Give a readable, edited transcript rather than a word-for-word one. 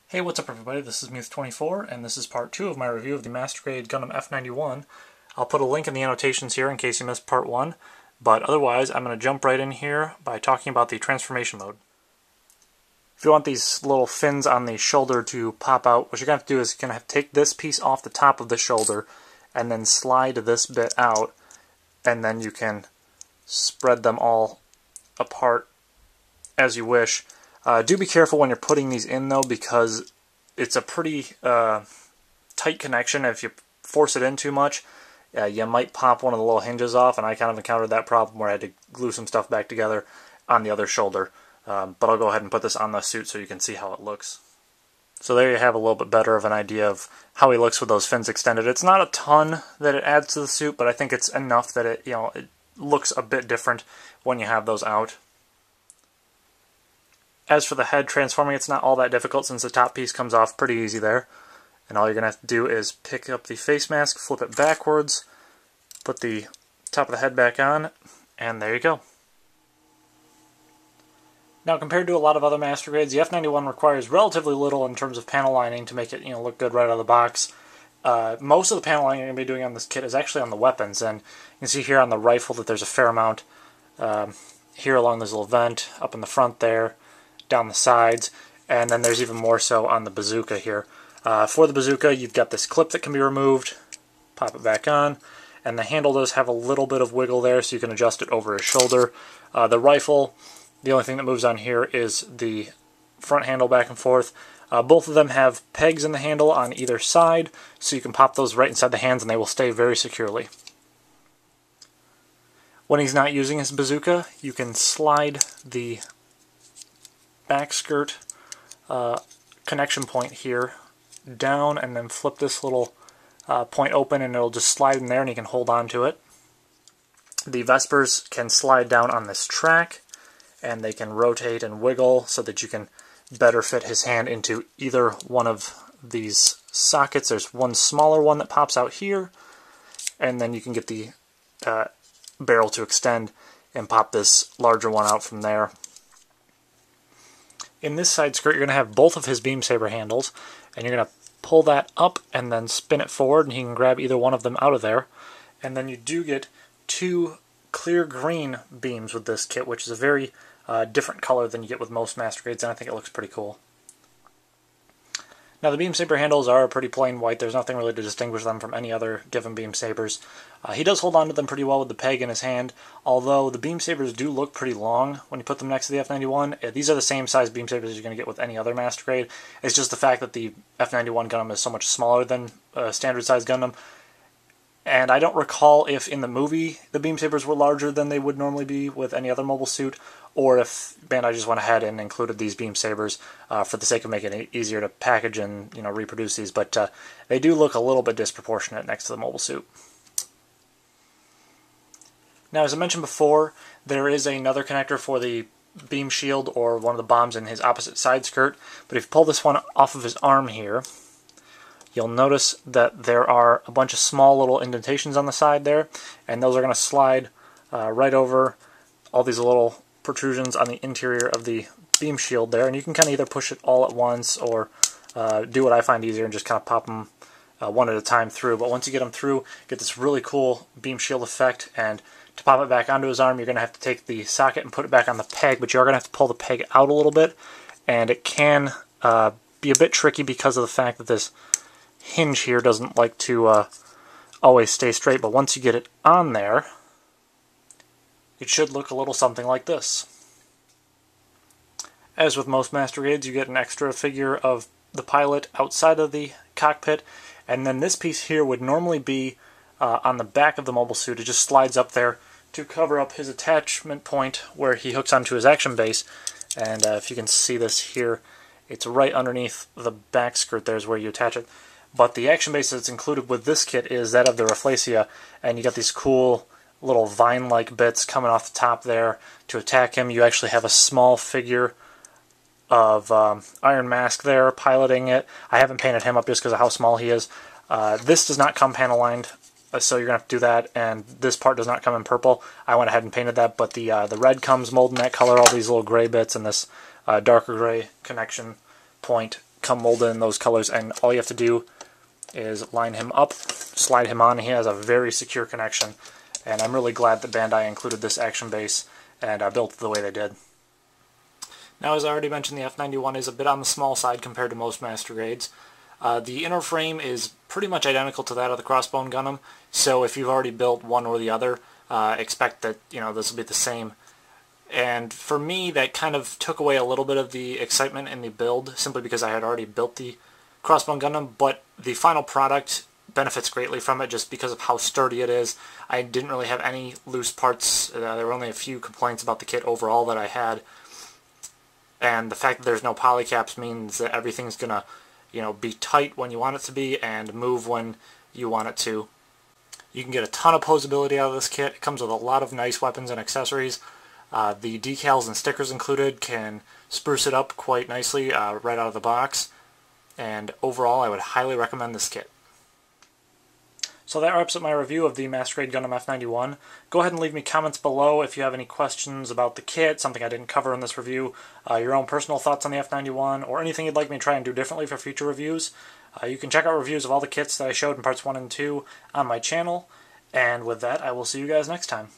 Hey, what's up everybody, this is Muth24, and this is part 2 of my review of the Master Grade Gundam F91. I'll put a link in the annotations here in case you missed part 1, but otherwise I'm going to jump right in here by talking about the transformation mode. If you want these little fins on the shoulder to pop out, what you're going to have to do is you're going to have to take this piece off the top of the shoulder and then slide this bit out, and then you can spread them all apart as you wish. Do be careful when you're putting these in though, because it's a pretty tight connection. If you force it in too much, you might pop one of the little hinges off, and I kind of encountered that problem where I had to glue some stuff back together on the other shoulder. But I'll go ahead and put this on the suit so you can see how it looks. So there you have a little bit better of an idea of how he looks with those fins extended. It's not a ton that it adds to the suit, but I think it's enough that it looks a bit different when you have those out. As for the head transforming, it's not all that difficult since the top piece comes off pretty easy there. And all you're going to have to do is pick up the face mask, flip it backwards, put the top of the head back on, and there you go. Now, compared to a lot of other Master Grades, the F91 requires relatively little in terms of panel lining to make it look good right out of the box. Most of the panel lining you're going to be doing on this kit is actually on the weapons, and you can see here on the rifle that there's a fair amount here along this little vent, up in the front there, down the sides, and then there's even more so on the bazooka here. For the bazooka, you've got this clip that can be removed, pop it back on, and the handle does have a little bit of wiggle there, so you can adjust it over his shoulder. The rifle, the only thing that moves on here is the front handle back and forth. Both of them have pegs in the handle on either side, so you can pop those right inside the hands and they will stay very securely. When he's not using his bazooka, you can slide the back skirt connection point here down and then flip this little point open, and it'll just slide in there and you can hold on to it. The Vespers can slide down on this track, and they can rotate and wiggle so that you can better fit his hand into either one of these sockets. There's one smaller one that pops out here, and then you can get the barrel to extend and pop this larger one out from there. In this side skirt, you're going to have both of his beam saber handles, and you're going to pull that up and then spin it forward, and he can grab either one of them out of there. And then you do get two clear green beams with this kit, which is a very different color than you get with most Master Grades, and I think it looks pretty cool. Now, the beam saber handles are pretty plain white. There's nothing really to distinguish them from any other given beam sabers. He does hold on to them pretty well with the peg in his hand, although the beam sabers do look pretty long when you put them next to the F91. These are the same size beam sabers you're going to get with any other Master Grade. It's just the fact that the F91 Gundam is so much smaller than a standard size Gundam. And I don't recall if in the movie the beam sabers were larger than they would normally be with any other mobile suit, or if Bandai just went ahead and included these beam sabers for the sake of making it easier to package and reproduce these. But they do look a little bit disproportionate next to the mobile suit. Now, as I mentioned before, there is another connector for the beam shield or one of the bombs in his opposite side skirt. But if you pull this one off of his arm here, you'll notice that there are a bunch of small little indentations on the side there, and those are going to slide right over all these little protrusions on the interior of the beam shield there, and you can kind of either push it all at once or do what I find easier and just kind of pop them one at a time through. But once you get them through, you get this really cool beam shield effect, and to pop it back onto his arm, you're going to have to take the socket and put it back on the peg, but you are going to have to pull the peg out a little bit, and it can be a bit tricky because of the fact that this hinge here doesn't like to always stay straight. But once you get it on there, it should look a little something like this. As with most Master Grades, you get an extra figure of the pilot outside of the cockpit, and then this piece here would normally be on the back of the mobile suit. It just slides up there to cover up his attachment point where he hooks onto his action base. And if you can see this here, it's right underneath the back skirt there is where you attach it. But the action base that's included with this kit is that of the Rafelssia, and you got these cool little vine-like bits coming off the top there to attack him. You actually have a small figure of Iron Mask there piloting it. I haven't painted him up just because of how small he is. This does not come panel lined, so you're going to have to do that, and this part does not come in purple. I went ahead and painted that, but the red comes molded in that color, all these little gray bits, and this darker gray connection point come molded in those colors, and all you have to do is line him up, slide him on. He has a very secure connection, and I'm really glad that Bandai included this action base and built it the way they did. Now, as I already mentioned, the F91 is a bit on the small side compared to most Master Grades. The inner frame is pretty much identical to that of the Crossbone Gundam, so if you've already built one or the other, expect that this will be the same. And for me, that kind of took away a little bit of the excitement in the build, simply because I had already built the Crossbone Gundam, but the final product benefits greatly from it just because of how sturdy it is. I didn't really have any loose parts. There were only a few complaints about the kit overall that I had. And the fact that there's no polycaps means that everything's going to be tight when you want it to be and move when you want it to. You can get a ton of posability out of this kit. It comes with a lot of nice weapons and accessories. The decals and stickers included can spruce it up quite nicely right out of the box. And overall, I would highly recommend this kit. So that wraps up my review of the Master Grade Gundam F91. Go ahead and leave me comments below if you have any questions about the kit, something I didn't cover in this review, your own personal thoughts on the F91, or anything you'd like me to try and do differently for future reviews. You can check out reviews of all the kits that I showed in parts 1 and 2 on my channel. And with that, I will see you guys next time.